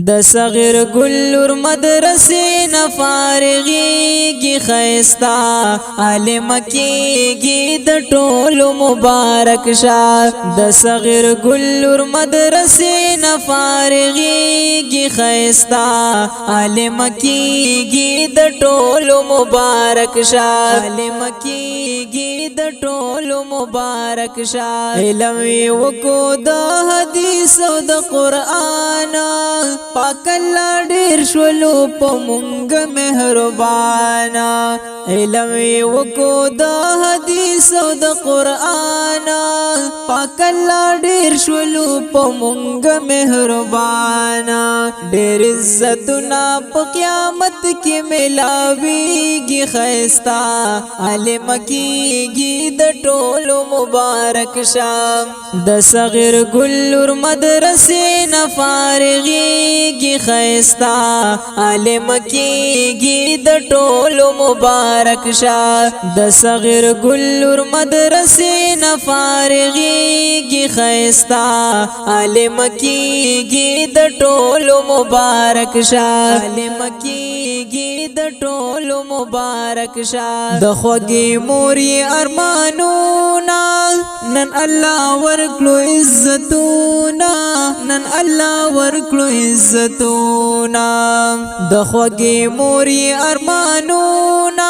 د صغیر ګلور مدرسې نه فارغېږي خیستا عالم کېږي د ټولو مبارک شه د صغیر ګلور مدرسې نه فارغېږي خیستا عالم کېږي د ټولو مبارک شه عالم کېږي د ټولو مبارک شه علم وکړو د حدیث او د قرآن پاک الله ډیر شولو په مونږ مهربانا علم وکړو د حدیث او د قرآن پاک الله ډیر شولو په مونږ مهربانا ډیر عزتنا په قیامت کې ملاويږي خیستا عالم کېږي د ټولو مبارک شه د صغیر ګلور مدرسې نه فارغېږي خیستا عالم کېږي د ټولو مبارک شه د صغیر ګلور مدرسې نه فارغېږي خیستا عالم کېږي د ټولو مبارک شه عالم کېږي د ټولو مبارک شه د خوږې مورې ارمانونه نن الله ورکړو عزتونه نن الله ورکړو عزتونه د خوږې مورې ارمانونه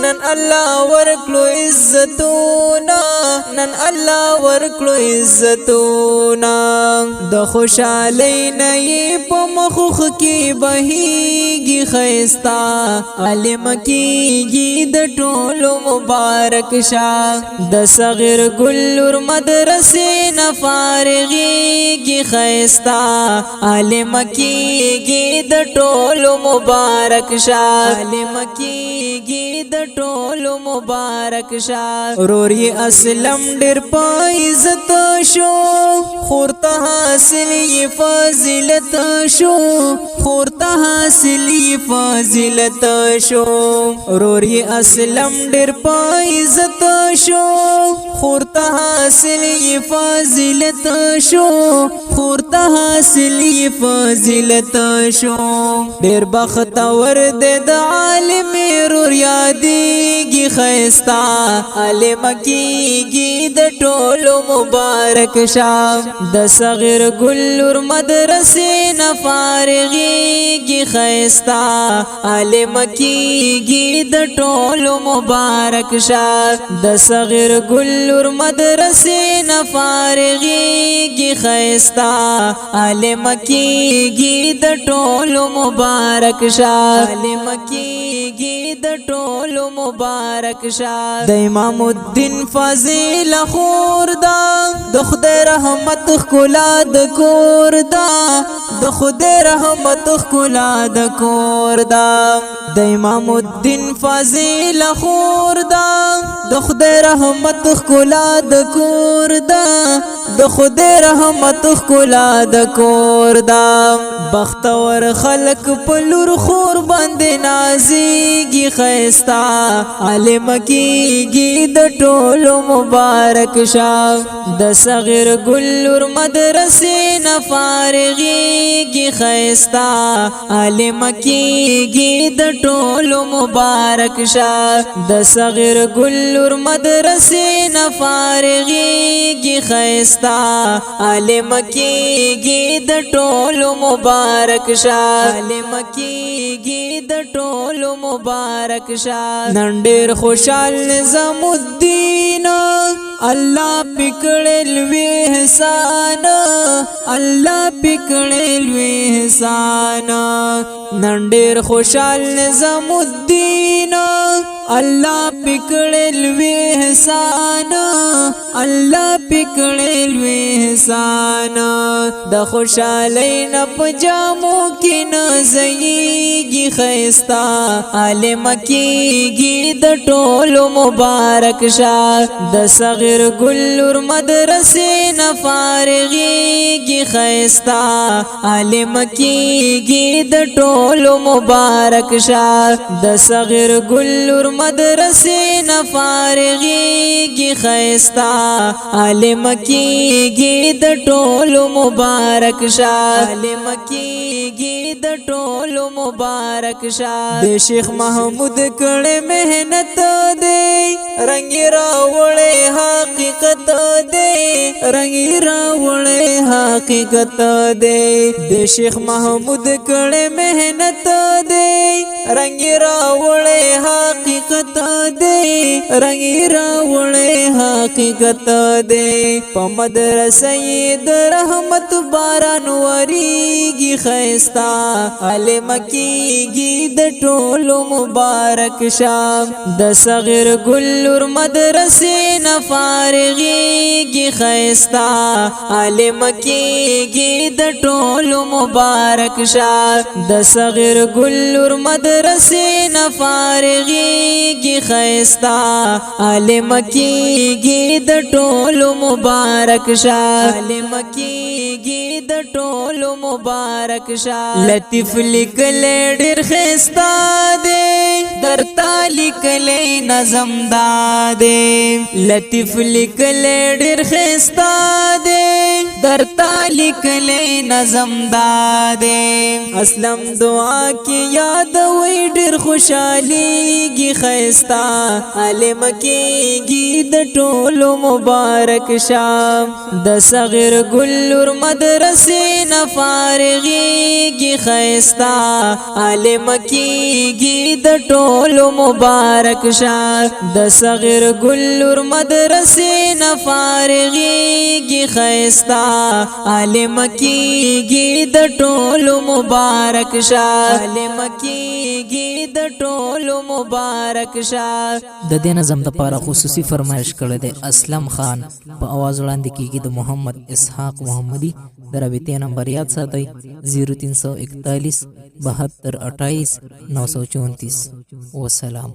نن الله ورکړو عزتونه نن الله ورکړو عزتونه د خوشالۍ نه یې په مخوخ کې بهیږي خیستا عالم کېږي د ټولو مبارک شه د صغیر ګلور مدرسې نه فارغېږي خیستا عالم کېږي د ټولو مبارک شه عالم کېږي د ټولو مبارک شه ورور یې اسلم ډېر په عزت شو خور ته حاصل یې فضیلت شو خور ته حاصل یې فضیلت شو ورور یې اسلم ډېر په عزت شو خور ته حاصل یې فضیلت شو خور ته حاصل یې فضیلت شو ډېر بختور دی د عالم ورور یادېږي خیستا عالم کېږي د ټولو مبارک شه د صغیر ګلور مدرسې نه فارغېږي خیستا عالم کېږي د ټولو مبارک شه د صغیر ګلور مدرسې نه فارغېږي خیستا عالم کېږي د ټولو مبارک شه عالم کېږي د ټولو مبارک شه د امام الدین فاضل خور دا د خدای رحمت ښکلا د کور دا د خدای رحمت ښکلا د کور دا د امام الدین فاضل خور دا د خدای رحمت ښکلا د کور دا د خدای رحمت ښکلا د کور دا بختور خلق په لور خور باندې نازېږي خیستا عالم کېږي د ټولو مبارک شه د صغیر ګلور مدرسې نه فارغېږي خیستا عالم کېږي د ټولو مبارک شه د صغیر ګلور مدرسې نه فارغېږي خیستا عالم کېږي د ټولو مبارک شه عالم کېږي د ټولو مبارک شه نن ډېر خوشحال نظام الدین الله پکړل وی احسان الله پکړل وی احسان نن ډېر خوشحال نظام الدین الله پکړل وی احسان الله پکړل وی احسان د خوشالۍ نه پجامو کې نازېږي خیستا عالم کېږي د ټولو مبارک شه د صغیر ګلور مدرسې نه فارغېږي خیستا عالم کېږي د ټولو مبارک شه د صغیر ګلور مدرسې نه فارغېږي خیستا عالم کېږي د ټولو مبارک شه عالم کېږي ټولو مبارک شه د شیخ محمود کړه مهنت دی رنگ راوړې حقیقت دی رنگ راوړې حقیقت دی د شیخ محمود کړه مهنت دی رنگ راوړې حقیقت دی رنگ راوړې حقیقت دی په مدرسې د رحمت باران وریږي خيستا علم کیږي د ټولو مبارک شام د صغیر ګلور مدرسې نه فارغيږي خيستا علم کیږي د ټولو مبارک شام د صغیر ګلور مدرسې نه فارغيږي خيستا علم کیږي د ټولو مبارک شاه علم کیږي د ټولو مبارک شاه لطیف لیکل ډیر خيستا دی درتا لیکل نظم دادی لطیف لیکل ډیر خيستا دی درتا لیکل نظم دادی اسلم دعا کی یاد وی ډیر خوشاليږي خيستا علم کیږي د ټولو مبارک شام د صغیر ګلور مدرسې نه فارغيږي خيستا علم کیږي د ټولو مبارک شام د صغیر ګلور مدرسې نه فارغيږي خيستا علم کیږي د ټولو مبارک شام علم کیږي د ټولو مبارک شاه د دې نظم لپاره خصوصي فرمایش کړی دی اسلم خان په आवाज وړاندې کیږي د محمد اسحاق محمدي د رابطې نمبر یاد ساتئ 0341 72 28 934 والسلام